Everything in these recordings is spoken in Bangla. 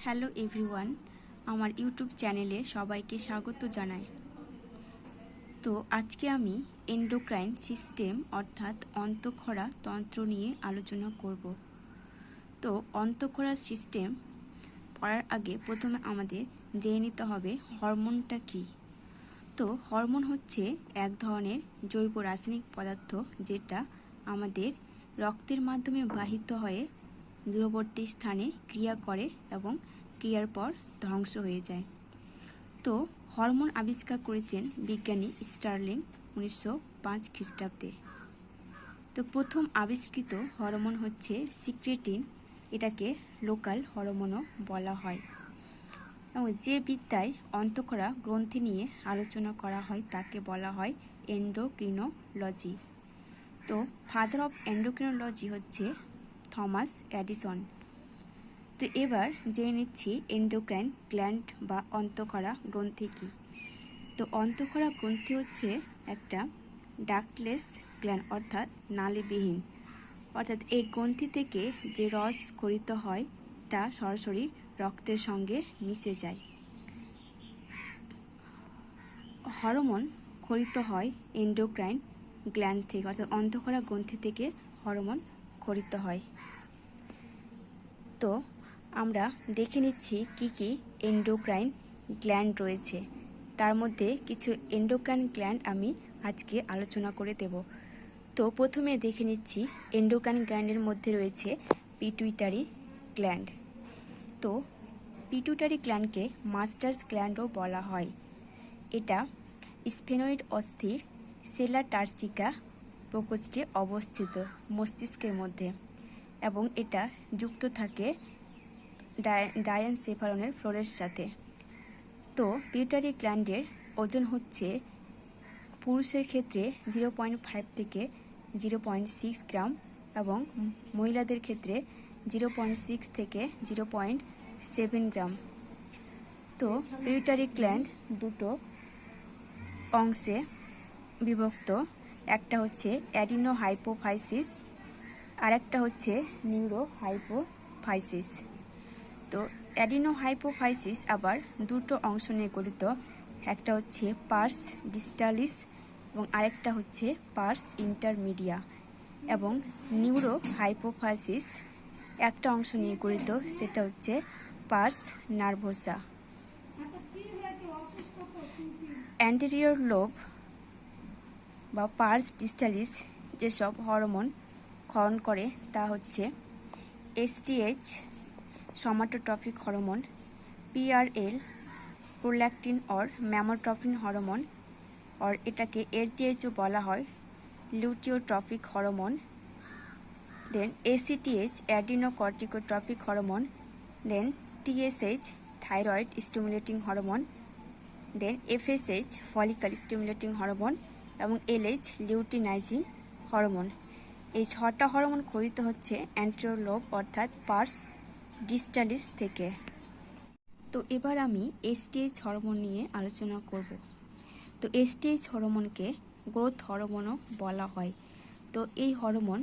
হ্যালো এভরিওয়ান, আমার ইউটিউব চ্যানেলে সবাইকে স্বাগত জানাই। তো আজকে আমি এন্ডোক্রাইন সিস্টেম অর্থাৎ অন্তঃক্ষরা তন্ত্র নিয়ে আলোচনা করব। তো অন্তঃক্ষরা সিস্টেম পড়ার আগে প্রথমে আমাদের জেনে নিতে হবে হরমোনটা কী। তো হরমোন হচ্ছে এক ধরনের জৈব রাসায়নিক পদার্থ যেটা আমাদের রক্তের মাধ্যমে বাহিত হয়ে দূরবর্তী স্থানে ক্রিয়া করে এবং ক্রিয়ার পর ধ্বংস হয়ে যায়। তো হরমোন আবিষ্কার করেছিলেন বিজ্ঞানী স্টার্লিং 1905 খ্রিস্টাব্দে। তো প্রথম আবিষ্কৃত হরমোন হচ্ছে সিক্রেটিন, এটাকে লোকাল হরমোনও বলা হয়। এবং যে বিদ্যায় অন্তঃক্ষরা গ্রন্থি নিয়ে আলোচনা করা হয় তাকে বলা হয় এন্ডোক্রিনোলজি। তো ফাদার অফ এন্ডোক্রিনোলজি হচ্ছে থমাস এডিসন। তো এবার জেনে নিচ্ছি এন্ডোক্রাইন গ্ল্যান্ড বা অন্তঃক্ষরা গ্রন্থি কী। তো অন্তঃক্ষরা গ্রন্থি হচ্ছে একটা ডাক্টলেস গ্ল্যান্ড অর্থাৎ নালীবিহীন, অর্থাৎ এই গ্রন্থি থেকে যে রস ক্ষরিত হয় তা সরাসরি রক্তের সঙ্গে মিশে যায়। হরমোন ক্ষরিত হয় এন্ডোক্রাইন গ্ল্যান্ড থেকে, অর্থাৎ অন্তঃক্ষরা গ্রন্থি থেকে হরমোন ক্ষরিত হয়। তো আমরা দেখে নিচ্ছি কি কি এন্ডোক্রাইন গ্ল্যান্ড রয়েছে। তার মধ্যে কিছু এন্ডোক্রাইন গ্ল্যান্ড আমি আজকে আলোচনা করে দেব। তো প্রথমে দেখে নিচ্ছি এন্ডোক্রাইন গ্ল্যান্ডের মধ্যে রয়েছে পিটুইটারি গ্ল্যান্ড। তো পিটুইটারি গ্ল্যান্ডকে মাস্টার্স গ্ল্যান্ডও বলা হয়। এটা স্ফেনয়েড অস্থির সেলা টার্সিকা প্রকোষ্ঠে অবস্থিত মস্তিষ্কের মধ্যে, এবং এটা যুক্ত থাকে ডায়ানসেফালনের ফ্লোরের সাথে। তো পিটুইটারি গ্ল্যান্ডের ওজন হচ্ছে পুরুষের ক্ষেত্রে 0.5 থেকে 0.6 গ্রাম এবং মহিলাদের ক্ষেত্রে 0.6 থেকে 0.7 গ্রাম। তো পিটুইটারি গ্ল্যান্ড দুটো অংশে বিভক্ত, একটা হচ্ছে অ্যাডিনো হাইপোফাইসিস আর একটা হচ্ছে নিউরো হাইপোফাইসিস। তো অ্যাডিনো হাইপোফাইসিস আবার দুটো অংশ নিয়ে গঠিত, একটা হচ্ছে পার্স ডিস্টালিস এবং আরেকটা হচ্ছে পার্স ইন্টারমিডিয়া। এবং নিউরো হাইপোফাইসিস একটা অংশ নিয়ে গঠিত, সেটা হচ্ছে পার্স নার্ভোসা। অ্যান্টেরিয়র লোব বা পার্স ডিস্টালিস যেসব হরমোন ক্ষরণ করে তা হচ্ছে STH somatotropic hormone, PRL prolactin or mammotropin hormone, और এটাকে এলটিএইচও বলা হয় luteotropic hormone. Then ACTH adrenocorticotropic hormone, then TSH thyroid stimulating hormone, then FSH follicle stimulating hormone এবং এলএইচ লিউটিনাইজিং হরমোন। এই 6টা হরমোন ক্ষরিত হচ্ছে অ্যান্টেরিয়র লোব অর্থাৎ পার্স ডিস্টালিস থেকে। তো এবার আমি এসটিএইচ হরমোন নিয়ে আলোচনা করব। তো এসটিএইচ হরমোনকে গ্রোথ হরমোনও বলা হয়। তো এই হরমোন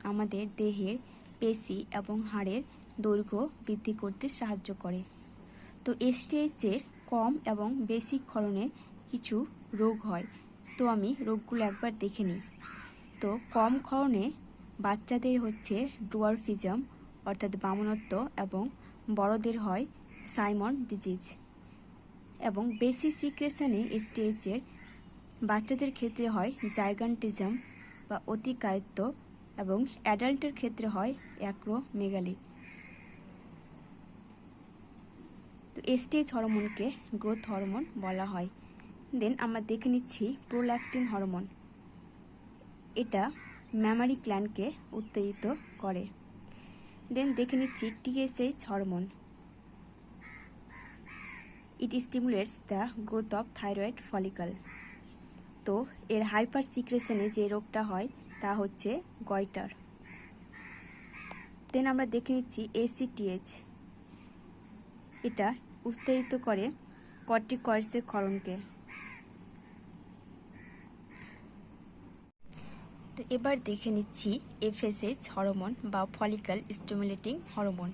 আমাদের দেহের পেশি এবং হাড়ের দৈর্ঘ্য বৃদ্ধি করতে সাহায্য করে। তো এসটিএইচের কম এবং বেশি ক্ষরণে কিছু রোগ হয়। তো আমি রোগগুলো একবার দেখে নিই। তো কম ক্ষরণে বাচ্চাদের হচ্ছে ডুয়ারফিজম অর্থাৎ বামনত্ব, এবং বড়দের হয় সাইমন ডিজিজ। এবং বেশি সিক্রেশনে এসটিএইচের বাচ্চাদের ক্ষেত্রে হয় জাইগান্টিজম বা অতিকায়িত্ব, এবং অ্যাডাল্টের ক্ষেত্রে হয় অ্যাক্রোমেগালি। তো এসটিএইচ হরমোনকে গ্রোথ হরমোন বলা হয়। দেন আমরা দেখে নিচ্ছি প্রোল্যাক্টিন হরমোন। এটা ম্যামারি গ্ল্যান্ডকে উত্তেজিত করে। দেন দেখে নিচ্ছি TSH hormone. It stimulates the growth of thyroid follicle. তো এর হাইপার সিক্রেশনে যে রোগটা হয় তা হচ্ছে গয়টার। দেন আমরা দেখে নিচ্ছি এসিটিএইচ। এটা উত্তেজিত করে কর্টিকয়েডসের ক্ষরণকে। তো এবার দেখে নিচ্ছি এফএসএইচ হরমোন বা ফলিকল স্টিমুলেটিং হরমোন।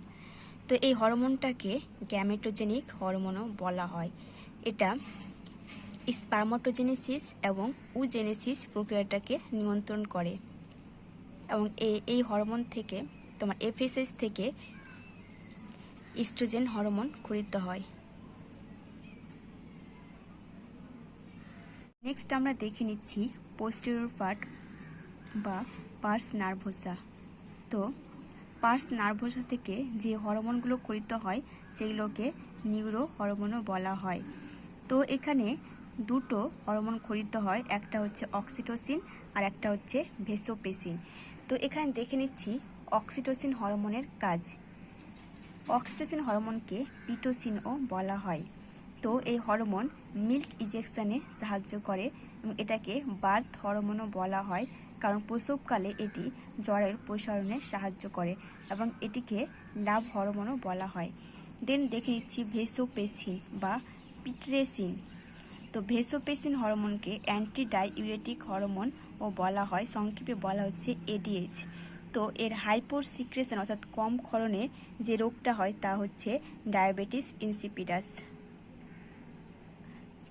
তো এই হরমোনটাকে গ্যামেটোজেনিক হরমোনও বলা হয়। এটা স্পার্মাটোজেনেসিস এবং উজেনেসিস প্রক্রিয়াটাকে নিয়ন্ত্রণ করে এবং এই হরমোন থেকে তোমার এফএসএস থেকে ইস্ট্রোজেন হরমোন খরিত হয়। নেক্সট আমরা দেখে নিচ্ছি পোস্টেরিয়র পার্ট বা পার্স নার্ভোসা। তো পার্স নার্ভোসা থেকে যে হরমোনগুলো খরিত হয় সেগুলোকে নিউরো হরমোনও বলা হয়। তো এখানে দুটো হরমোন খরিত হয়, একটা হচ্ছে অক্সিটোসিন আর একটা হচ্ছে ভেসোপ্রেসিন। তো এখানে দেখে নিচ্ছি অক্সিটোসিন হরমোনের কাজ। অক্সিটোসিন হরমোনকে পিটোসিনও বলা হয়। তো এই হরমোন মিল্ক ইজেকশনে সাহায্য করে এবং এটাকে বার্থ হরমোনও বলা হয়, কারণ প্রসবকালে এটি জ্বরের প্রসারণে সাহায্য করে এবং এটিকে লাভ হরমোনও বলা হয়। দেন দেখে নিচ্ছি ভেসোপ্রেসিন বা পিট্রেসিন। তো ভেসোপ্রেসিন হরমোনকে অ্যান্টি ডাইউরেটিক হরমোন ও বলা হয়, সংক্ষেপে বলা হচ্ছে এডিএইচ। তো এর হাইপোর সিক্রেশন অর্থাৎ কম ক্ষরণে যে রোগটা হয় তা হচ্ছে ডায়াবেটিস ইনসিপিডাস।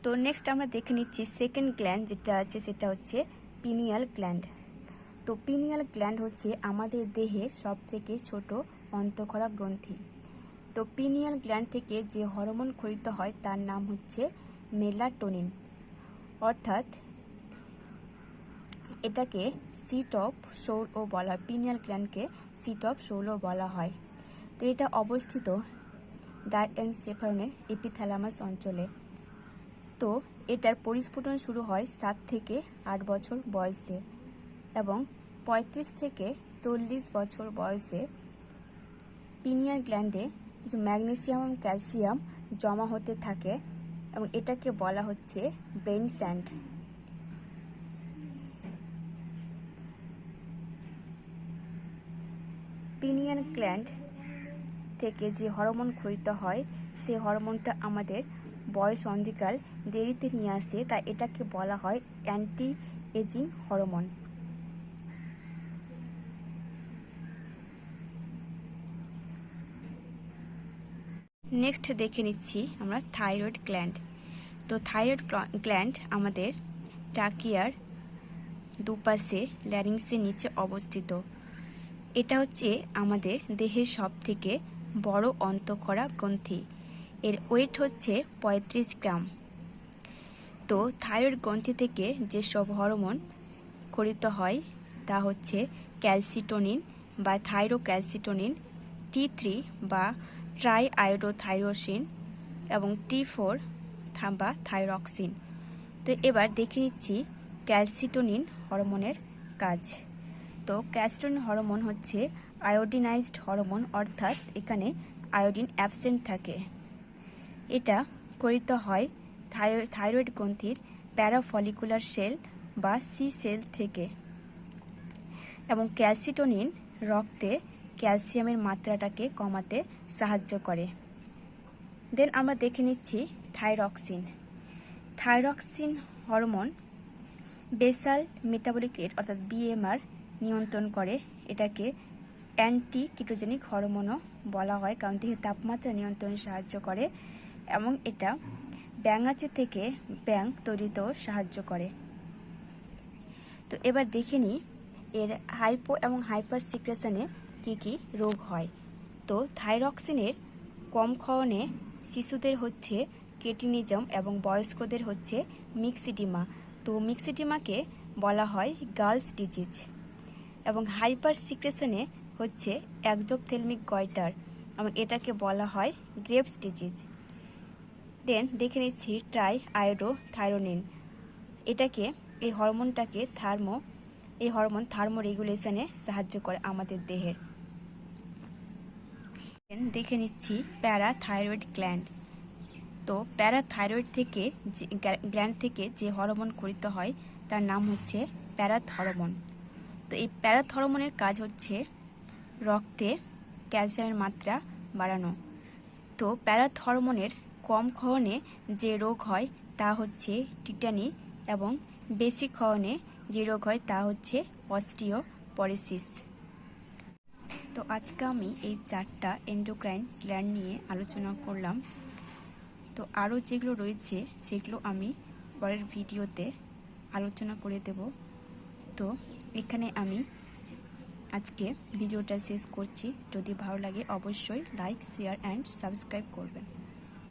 তো নেক্সট আমরা দেখে নিচ্ছি সেকেন্ড গ্ল্যান্ড যেটা আছে সেটা হচ্ছে পিনিয়াল গ্ল্যান্ড। তো পিনিয়াল গ্ল্যান্ড হচ্ছে আমাদের দেহের সবথেকে ছোট অন্তঃক্ষরা গ্রন্থি। তো পিনিয়াল গ্ল্যান্ড থেকে যে হরমোন খরিত হয় তার নাম হচ্ছে মেলাটোনিন, অর্থাৎ এটাকে সিট অফ সোলও বলা হয়। পিনিয়াল গ্ল্যান্ডকে সিট অফ সোলও বলা হয়। তো এটা অবস্থিত ডাইএনসেফালনের এপিথ্যালামাস অঞ্চলে। তো এটার পরিস্ফুটন শুরু হয় 7 থেকে 8 বছর বয়সে এবং 35 থেকে 40 বছর বয়সে পিনিয়াল গ্ল্যান্ডে কিছু ম্যাগনেসিয়াম এবং ক্যালসিয়াম জমা হতে থাকে এবং এটাকে বলা হচ্ছে ব্রেন স্যান্ড। পিনিয়াল গ্ল্যান্ড থেকে যে হরমোন খরিত হয় সেই হরমোনটা আমাদের বয়স অন্ধিকাল দেরিতে নিয়ে আসে, তাই এটাকে বলা হয় অ্যান্টি এজিং হরমোন। নেক্সট দেখে নিচ্ছি আমরা থাইরয়েড গ্ল্যান্ড। তো থাইরয়েড গ্ল্যান্ড আমাদের ট্রাকিয়ার দুপাশে ল্যারিংসের নিচে অবস্থিত। এটা হচ্ছে আমাদের দেহের সবথেকে বড় অন্তঃক্ষরা গ্রন্থি। এর ওয়েট হচ্ছে 35 গ্রাম। তো থাইরয়েড গ্রন্থি থেকে যেসব হরমোন খরিত হয় তা হচ্ছে ক্যালসিটোনিন বা থাইরোক্যালসিটোনিন, T3 বা ট্রাই আয়োডোথাইরোসিন এবং T4 বা থাইরক্সিন। তো এবার দেখে নিচ্ছি ক্যালসিটোনিন হরমোনের কাজ। তো ক্যালসিটোনিন হরমোন হচ্ছে আয়োডিনাইজড হরমোন, অর্থাৎ এখানে আয়োডিন অ্যাবসেন্ট থাকে। এটা খরিত হয় থাইরয়েড গ্রন্থির প্যারাফলিকুলার সেল বা সি সেল থেকে এবং ক্যালসিটোনিন রক্তে ক্যালসিয়ামের মাত্রাটাকে কমাতে সাহায্য করে। দেন আমরা দেখে নিচ্ছি thyroxine. Thyroxine hormone basal metabolic rate অর্থাৎ বিএমআর নিয়ন্ত্রণ করে। এটাকে অ্যান্টি কিটোজেনিক হরমোনও বলা হয়, কারণ দেহের তাপমাত্রা নিয়ন্ত্রণে সাহায্য করে এবং এটা ব্যাঙাচে থেকে ব্যাঙ তৈরিতেও সাহায্য করে। তো এবার দেখে নিই এর হাইপো এবং হাইপার সিক্রেশনে কী কী রোগ হয়। তো থাইরক্সিনের কম ক্ষরণে শিশুদের হচ্ছে ক্রেটিনিজম এবং বয়স্কদের হচ্ছে মিক্সিডিমা। তো মিক্সিডিমাকে বলা হয় গার্লস ডিজিজ এবং হাইপার সিক্রেশনে হচ্ছে একজোপথেলমিক গয়টার এবং এটাকে বলা হয় গ্রেভস ডিজিজ। দেন দেখে নিচ্ছি ট্রাই আয়োডোথাইরোনিন। এই হরমোনটাকে হরমোন থার্মো রেগুলেশনে সাহায্য করে আমাদের দেহের। দেখে নিচ্ছি প্যারাথাইরয়েড গ্ল্যান্ড। তো প্যারাথাইরয়েড গ্ল্যান্ড থেকে যে হরমোন খরিত হয় তার নাম হচ্ছে প্যারাথরমোন। তো এই প্যারাথরমোনের কাজ হচ্ছে রক্তে ক্যালসিয়ামের মাত্রা বাড়ানো। তো প্যারাথরমোনের কম ক্ষরণে যে রোগ হয় তা হচ্ছে টিটানি এবং বেশি ক্ষরণে যে রোগ হয় তা হচ্ছে অস্টিওপরোসিস। তো আজকে আমি এই 4টা এন্ডোক্রাইন গ্ল্যান্ড নিয়ে আলোচনা করলাম। তো আরও যেগুলো রয়েছে সেগুলো আমি পরের ভিডিওতে আলোচনা করে দেব। তো এখানে আমি আজকে ভিডিওটা শেষ করছি। যদি ভালো লাগে অবশ্যই লাইক, শেয়ার অ্যান্ড সাবস্ক্রাইব করবেন।